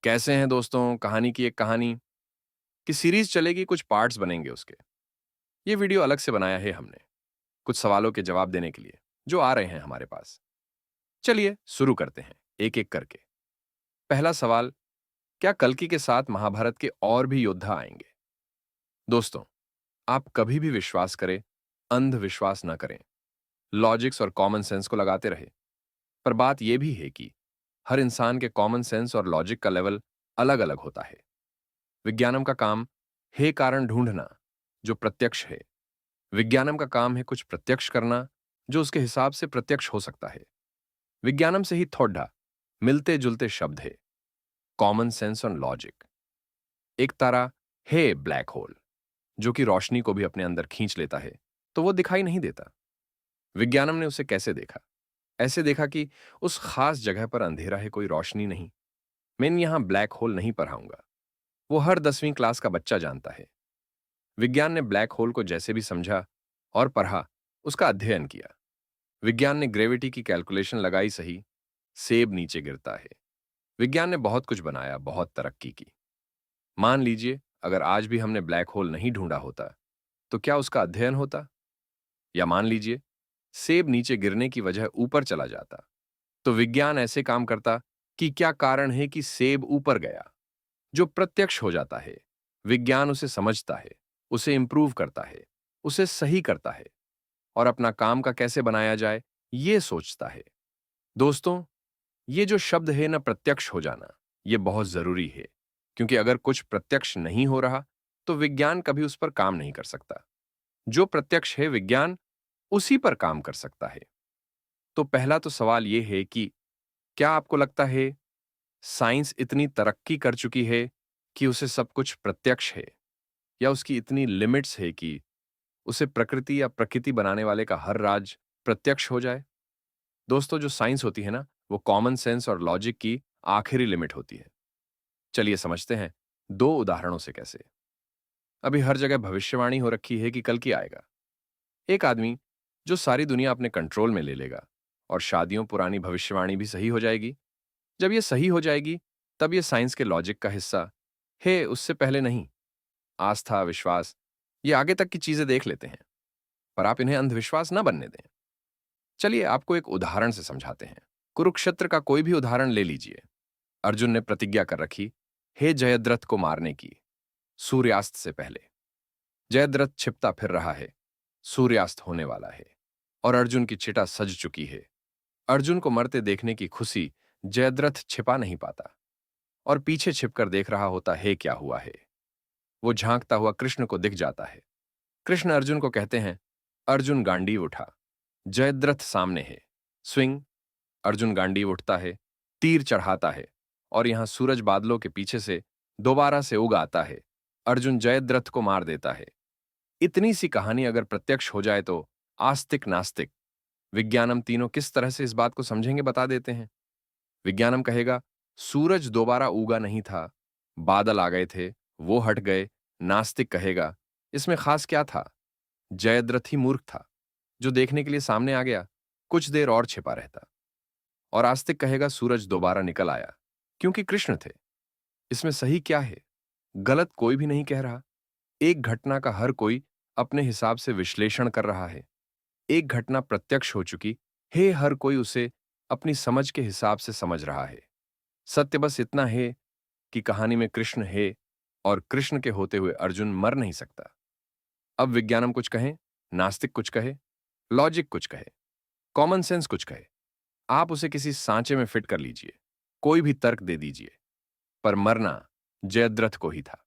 कैसे हैं दोस्तों? कहानी की एक कहानी की सीरीज चलेगी, कुछ पार्ट्स बनेंगे उसके। ये वीडियो अलग से बनाया है हमने, कुछ सवालों के जवाब देने के लिए, जो आ रहे हैं हमारे पास। चलिए शुरू करते हैं, एक-एक करके। पहला सवाल, क्या कल्कि के साथ महाभारत के और भी योद्धा आएंगे? दोस्तों, आप कभी भी विश्वास करें, अंधविश्वास न करें। लॉजिक्स और कॉमन सेंस को लगाते रहे। पर बात यह भी है कि हर इंसान के कॉमन सेंस और लॉजिक का लेवल अलग-अलग होता है। विज्ञानम का काम है कारण ढूंढना, जो प्रत्यक्ष है। विज्ञानम का काम है कुछ प्रत्यक्ष करना, जो उसके हिसाब से प्रत्यक्ष हो सकता है। विज्ञानम से ही थोड़ा मिलते जुलते शब्द है, कॉमन सेंस और लॉजिक। एक तारा है ब्लैक होल, जो कि रोशनी को भी अपने अंदर खींच लेता है, तो वो दिखाई नहीं देता। विज्ञानम ने उसे कैसे देखा? ऐसे देखा कि उस खास जगह पर अंधेरा है, कोई रोशनी नहीं। मैं यहां ब्लैक होल नहीं पढ़ाऊंगा, वो हर 10वीं क्लास का बच्चा जानता है। विज्ञान ने ब्लैक होल को जैसे भी समझा और पढ़ा, उसका अध्ययन किया। विज्ञान ने ग्रेविटी की कैलकुलेशन लगाई, सही, सेब नीचे गिरता है। विज्ञान ने बहुत कुछ बनाया, बहुत तरक्की की। मान लीजिए अगर आज भी हमने ब्लैक होल नहीं ढूंढा होता, तो क्या उसका अध्ययन होता? या मान लीजिए सेब नीचे गिरने की वजह ऊपर चला जाता, तो विज्ञान ऐसे काम करता कि क्या कारण है कि सेब ऊपर गया? जो प्रत्यक्ष हो जाता है, विज्ञान उसे समझता है, उसे इंप्रूव करता है, उसे सही करता है और अपना काम का कैसे बनाया जाए, ये सोचता है। दोस्तों, ये जो शब्द है ना, प्रत्यक्ष हो जाना, ये बहुत जरूरी है, क्योंकि अगर कुछ प्रत्यक्ष नहीं हो रहा, तो विज्ञान कभी उस पर काम नहीं कर सकता। जो प्रत्यक्ष है, विज्ञान उसी पर काम कर सकता है। तो पहला तो सवाल यह है कि क्या आपको लगता है साइंस इतनी तरक्की कर चुकी है कि उसे सब कुछ प्रत्यक्ष है, या उसकी इतनी लिमिट्स है कि उसे प्रकृति या प्रकृति बनाने वाले का हर राज प्रत्यक्ष हो जाए? दोस्तों, जो साइंस होती है ना, वो कॉमन सेंस और लॉजिक की आखिरी लिमिट होती है। चलिए समझते हैं दो उदाहरणों से कैसे। अभी हर जगह भविष्यवाणी हो रखी है कि कल की आएगा। एक आदमी जो सारी दुनिया अपने कंट्रोल में ले लेगा और शादियों पुरानी भविष्यवाणी भी सही हो जाएगी। जब ये सही हो जाएगी, तब ये साइंस के लॉजिक का हिस्सा है, उससे पहले नहीं। आस्था, विश्वास, ये आगे तक की चीजें देख लेते हैं, पर आप इन्हें अंधविश्वास न बनने दें। चलिए आपको एक उदाहरण से समझाते हैं। कुरुक्षेत्र का कोई भी उदाहरण ले लीजिए। अर्जुन ने प्रतिज्ञा कर रखी, हे जयद्रथ को मारने की, सूर्यास्त से पहले। जयद्रथ छिपता फिर रहा है, सूर्यास्त होने वाला है और अर्जुन की चिता सज चुकी है। अर्जुन को मरते देखने की खुशी जयद्रथ छिपा नहीं पाता और पीछे छिपकर देख रहा होता है क्या हुआ है। वो झांकता हुआ कृष्ण को दिख जाता है। कृष्ण अर्जुन को कहते हैं, अर्जुन गांडीव उठा। जयद्रथ सामने है, स्विंग। अर्जुन गांडीव उठता है, तीर चढ़ाता है और यहां सूरज बादलों के पीछे से दोबारा से उग आता है। अर्जुन जयद्रथ को मार देता है। इतनी सी कहानी अगर प्रत्यक्ष हो जाए तो आस्तिक, नास्तिक, विज्ञानम तीनों किस तरह से इस बात को समझेंगे, बता देते हैं। विज्ञानम कहेगा, सूरज दोबारा उगा नहीं था, बादल आ गए थे, वो हट गए। नास्तिक कहेगा, इसमें खास क्या था? जयद्रथ ही मूर्ख था, जो देखने के लिए सामने आ गया, कुछ देर और छिपा रहता। और आस्तिक कहेगा, सूरज दोबारा निकल आया, क्योंकि कृष्ण थे। इसमें सही क्या है? गलत कोई भी नहीं कह रहा। एक घटना का हर कोई अपने हिसाब से विश्लेषण कर रहा है। एक घटना प्रत्यक्ष हो चुकी है, हर कोई उसे अपनी समझ के हिसाब से समझ रहा है। सत्य बस इतना है कि कहानी में कृष्ण है और कृष्ण के होते हुए अर्जुन मर नहीं सकता। अब विज्ञानम कुछ कहे, नास्तिक कुछ कहे, लॉजिक कुछ कहे, कॉमन सेंस कुछ कहे, आप उसे किसी सांचे में फिट कर लीजिए, कोई भी तर्क दे दीजिए, पर मरना जयद्रथ को ही था।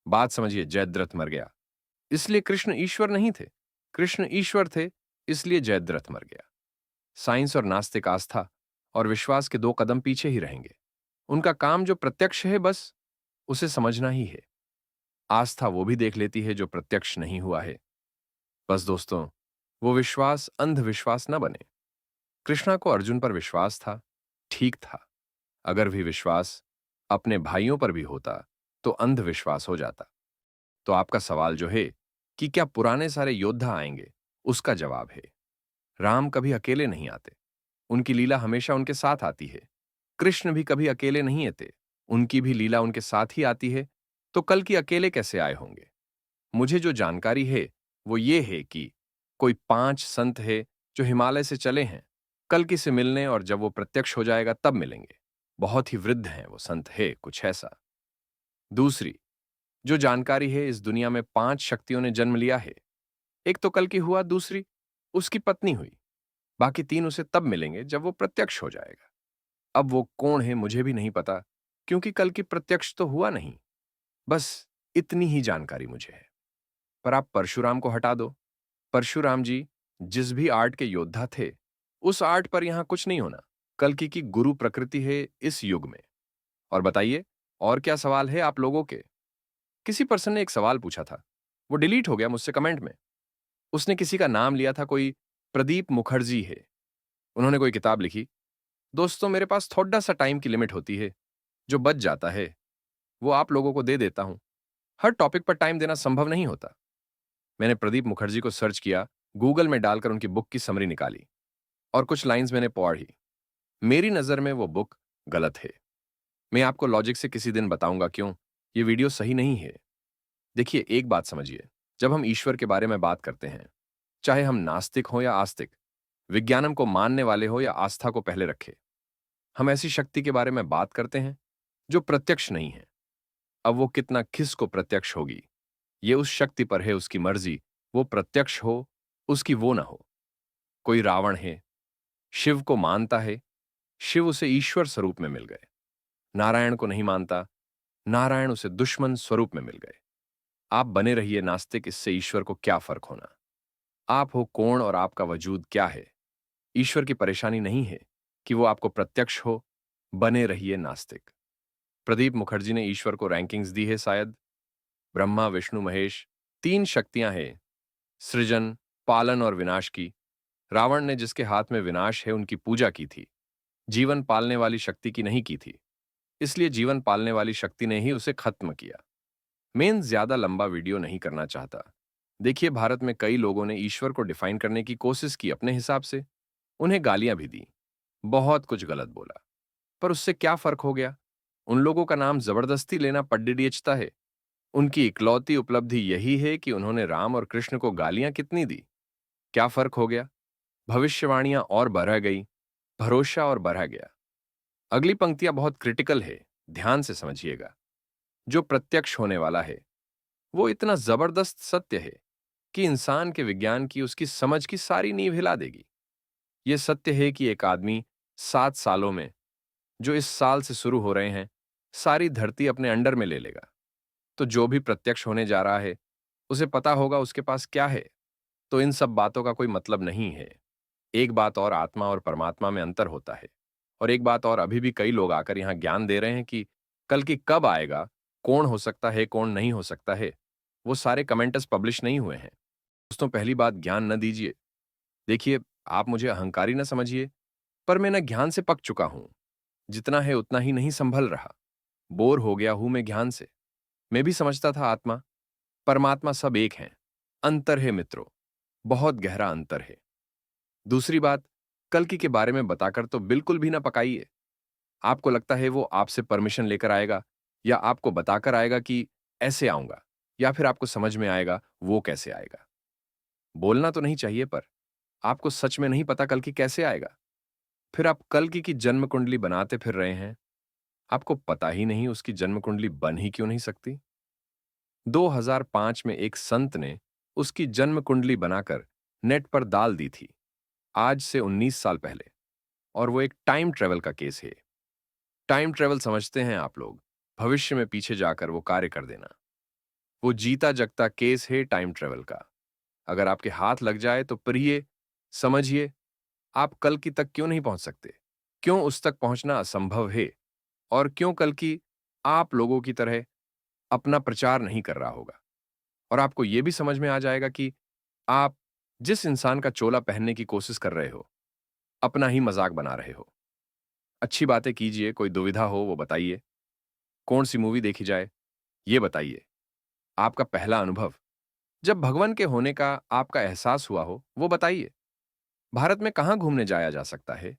बात समझिए, जयद्रथ मर गया, इसलिए कृष्ण ईश्वर नहीं थे। कृष्ण ईश्वर थे, इसलिए जयद्रथ मर गया। साइंस और नास्तिक आस्था और विश्वास के दो कदम पीछे ही रहेंगे। उनका काम जो प्रत्यक्ष है, बस उसे समझना ही है। आस्था वो भी देख लेती है जो प्रत्यक्ष नहीं हुआ है। बस दोस्तों, वो विश्वास अंधविश्वास न बने। कृष्णा को अर्जुन पर विश्वास था, ठीक था। अगर भी विश्वास अपने भाइयों पर भी होता, तो अंधविश्वास हो जाता। तो आपका सवाल जो है कि क्या पुराने सारे योद्धा आएंगे, उसका जवाब है, राम कभी अकेले नहीं आते। उनकी लीला हमेशा उनके साथ आती है। कृष्ण भी कभी अकेले नहीं आते, उनकी भी लीला उनके साथ ही आती है, तो कल की अकेले कैसे आए होंगे? मुझे जो जानकारी है वो ये है कि कोई 5 संत है जो हिमालय से चले हैं कल्कि से मिलने, और जब वो प्रत्यक्ष हो जाएगा तब मिलेंगे। बहुत ही वृद्ध हैं वो संत, है कुछ ऐसा। दूसरी जो जानकारी है, इस दुनिया में 5 शक्तियों ने जन्म लिया है। एक तो कल्कि हुआ, दूसरी उसकी पत्नी हुई, बाकी 3 उसे तब मिलेंगे जब वो प्रत्यक्ष हो जाएगा। अब वो कौन है मुझे भी नहीं पता, क्योंकि कल्कि प्रत्यक्ष तो हुआ नहीं। बस इतनी ही जानकारी मुझे है। पर आप परशुराम को हटा दो। परशुराम जी जिस भी आर्ट के योद्धा थे, उस आर्ट पर यहां कुछ नहीं होना। कल्कि की गुरु प्रकृति है इस युग में। और बताइए, और क्या सवाल है आप लोगों के? किसी पर्सन ने एक सवाल पूछा था, वो डिलीट हो गया मुझसे कमेंट में। उसने किसी का नाम लिया था, कोई प्रदीप मुखर्जी है। उन्होंने कोई किताब लिखी। दोस्तों, मेरे पास थोड़ा सा टाइम की लिमिट होती है, जो बच जाता है वो आप लोगों को दे देता हूं। हर टॉपिक पर टाइम देना संभव नहीं होता। मैंने प्रदीप मुखर्जी को सर्च किया, गूगल में डालकर उनकी बुक की समरी निकाली, और कुछ लाइंस मैंने पढ़ी। मेरी नजर में वो बुक गलत है। मैं आपको लॉजिक से किसी दिन बताऊंगा क्यों ये वीडियो सही नहीं है। देखिए, एक बात समझिए, जब हम ईश्वर के बारे में बात करते हैं, चाहे हम नास्तिक हो या आस्तिक, विज्ञानम को मानने वाले हो या आस्था को पहले रखे, हम ऐसी शक्ति के बारे में बात करते हैं जो प्रत्यक्ष नहीं है। अब वो कितना किसको प्रत्यक्ष होगी, ये उस शक्ति पर है, उसकी मर्जी। वो प्रत्यक्ष हो, उसकी वो ना हो। कोई रावण है, शिव को मानता है, शिव उसे ईश्वर स्वरूप में मिल गए। नारायण को नहीं मानता, नारायण उसे दुश्मन स्वरूप में मिल गए। आप बने रहिए नास्तिक, इससे ईश्वर को क्या फर्क होना। आप हो कौन और आपका वजूद क्या है? ईश्वर की परेशानी नहीं है कि वो आपको प्रत्यक्ष हो। बने रहिए नास्तिक। प्रदीप मुखर्जी ने ईश्वर को रैंकिंग्स दी है शायद। ब्रह्मा विष्णु महेश 3 शक्तियां हैं, सृजन, पालन और विनाश की। रावण ने जिसके हाथ में विनाश है उनकी पूजा की थी, जीवन पालने वाली शक्ति की नहीं की थी। इसलिए जीवन पालने वाली शक्ति ने ही उसे खत्म किया। मैं ज्यादा लंबा वीडियो नहीं करना चाहता। देखिए, भारत में कई लोगों ने ईश्वर को डिफाइन करने की कोशिश की अपने हिसाब से। उन्हें गालियां भी दी, बहुत कुछ गलत बोला, पर उससे क्या फर्क हो गया? उन लोगों का नाम जबरदस्ती लेना पड्डिडियचता है। उनकी इकलौती उपलब्धि यही है कि उन्होंने राम और कृष्ण को गालियां कितनी दी। क्या फर्क हो गया? भविष्यवाणियां और बढ़ गई, भरोसा और बढ़ा गया। अगली पंक्तियां बहुत क्रिटिकल है, ध्यान से समझिएगा। जो प्रत्यक्ष होने वाला है वो इतना जबरदस्त सत्य है कि इंसान के विज्ञान की, उसकी समझ की सारी नींव हिला देगी। यह सत्य है कि एक आदमी 7 सालों में, जो इस साल से शुरू हो रहे हैं, सारी धरती अपने अंडर में ले लेगा। तो जो भी प्रत्यक्ष होने जा रहा है उसे पता होगा उसके पास क्या है। तो इन सब बातों का कोई मतलब नहीं है। एक बात और, आत्मा और परमात्मा में अंतर होता है। और एक बात और, अभी भी कई लोग आकर यहां ज्ञान दे रहे हैं कि कल की कब आएगा, कौन हो सकता है, कौन नहीं हो सकता है। वो सारे कमेंट्स पब्लिश नहीं हुए हैं। दोस्तों, पहली बात, ज्ञान न दीजिए। देखिए, आप मुझे अहंकारी न समझिए, पर मैं न ज्ञान से पक चुका हूं। जितना है उतना ही नहीं संभल रहा। बोर हो गया हूं मैं ज्ञान से। मैं भी समझता था आत्मा परमात्मा सब एक हैं। अंतर है मित्रों, बहुत गहरा अंतर है। दूसरी बात, कल्कि के बारे में बताकर तो बिल्कुल भी ना पकाइए। आपको लगता है वो आपसे परमिशन लेकर आएगा, या आपको बताकर आएगा कि ऐसे आऊंगा, या फिर आपको समझ में आएगा वो कैसे आएगा। बोलना तो नहीं चाहिए, पर आपको सच में नहीं पता कल्कि कैसे आएगा। फिर आप कल्कि की जन्म कुंडली बनाते फिर रहे हैं। आपको पता ही नहीं उसकी जन्म कुंडली बन ही क्यों नहीं सकती। 2005 में एक संत ने उसकी जन्म कुंडली बनाकर नेट पर डाल दी थी, आज से 19 साल पहले। और वो एक टाइम ट्रेवल का केस है। टाइम ट्रेवल समझते हैं आप लोग, भविष्य में पीछे जाकर वो कार्य कर देना। वो जीता जगता केस है टाइम ट्रेवल का। अगर आपके हाथ लग जाए तो प्रिय समझिए, आप कल की तक क्यों नहीं पहुंच सकते, क्यों उस तक पहुंचना असंभव है, और क्यों कल की आप लोगों की तरह अपना प्रचार नहीं कर रहा होगा। और आपको यह भी समझ में आ जाएगा कि आप जिस इंसान का चोला पहनने की कोशिश कर रहे हो, अपना ही मजाक बना रहे हो। अच्छी बातें कीजिए, कोई दुविधा हो वो बताइए। कौन सी मूवी देखी जाए ये बताइए। आपका पहला अनुभव जब भगवान के होने का आपका एहसास हुआ हो वो बताइए। भारत में कहां घूमने जाया जा सकता है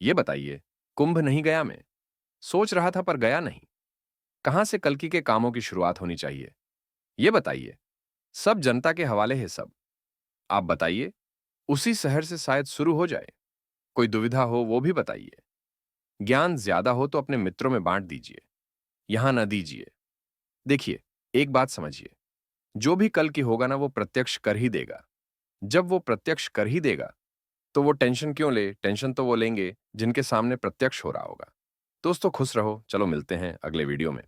ये बताइए। कुंभ नहीं गया मैं, सोच रहा था पर गया नहीं। कहां से कल्कि के कामों की शुरुआत होनी चाहिए, ये बताइए। सब जनता के हवाले है सब। आप बताइए, उसी शहर से शायद शुरू हो जाए। कोई दुविधा हो वो भी बताइए। ज्ञान ज्यादा हो तो अपने मित्रों में बांट दीजिए, यहां न दीजिए। देखिए, एक बात समझिए, जो भी कल की होगा ना वो प्रत्यक्ष कर ही देगा। जब वो प्रत्यक्ष कर ही देगा, तो वो टेंशन क्यों ले? टेंशन तो वो लेंगे जिनके सामने प्रत्यक्ष हो रहा होगा। दोस्तों खुश रहो, चलो मिलते हैं अगले वीडियो में।